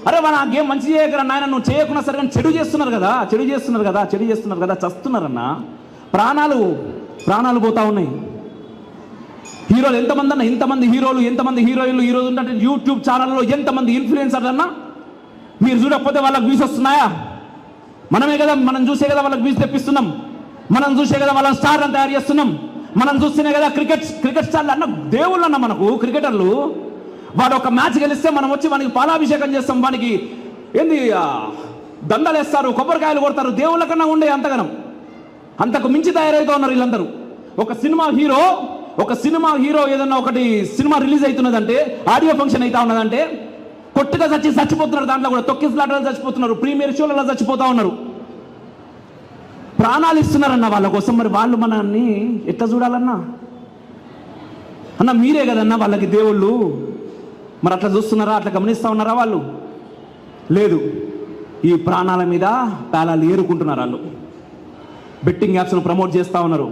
అరే మన ఆ గేమ్ మంచి చేయగలరా నాయన, నువ్వు చేయకున్నా సరే కానీ చెడు చేస్తున్నారు కదా, చస్తున్నారన్నా. ప్రాణాలు పోతా ఉన్నాయి. హీరోలు ఎంతమంది అన్న, ఇంతమంది హీరోలు, ఎంతమంది హీరోయిన్లు ఈరోజు ఉన్నట్టు యూట్యూబ్ ఛానల్లో ఎంతమంది ఇన్ఫ్లుయెన్సర్లు అన్నా, మీరు చూడకపోతే వాళ్ళకి వ్యూస్ వస్తున్నాయా? మనం చూసే కదా వాళ్ళకి వ్యూస్ తెప్పిస్తున్నాం, మనం చూసే కదా వాళ్ళ స్టార్లను తయారు చేస్తున్నాం, మనం చూస్తేనే కదా క్రికెట్ స్టార్లు అన్న, దేవుళ్ళు అన్న మనకు క్రికెటర్లు. వాడు ఒక మ్యాచ్ గెలిస్తే మనం వచ్చి వానికి పాలాభిషేకం చేస్తాం, వానికి ఏంది దండలు వేస్తారు, కొబ్బరికాయలు కొడతారు. దేవుళ్ళ కన్నా ఉండే అంతకు మించి తయారైతే ఉన్నారు వీళ్ళందరూ. ఒక సినిమా హీరో ఏదన్నా ఒకటి సినిమా రిలీజ్ అవుతున్నదంటే, ఆడియో ఫంక్షన్ అవుతా ఉన్నదంటే కొట్టుగా చచ్చిపోతున్నారు. దాంట్లో కూడా తొక్కిసలాటలు చచ్చిపోతున్నారు, ప్రీమియర్ షోలలో చచ్చిపోతా ఉన్నారు. ప్రాణాలు ఇస్తున్నారన్న వాళ్ళ కోసం. మరి వాళ్ళు మనల్ని ఎట్లా చూడాలన్నా? అన్న మీరే కదన్నా వాళ్ళకి దేవుళ్ళు. మరి అట్లా చూస్తున్నారా? అట్లా గమనిస్తూ ఉన్నారా? వాళ్ళు లేదు, ఈ ప్రాణాల మీద పేలాలు ఏరుకుంటున్నారు. వాళ్ళు బెట్టింగ్ యాప్స్ను ప్రమోట్ చేస్తూ ఉన్నారు.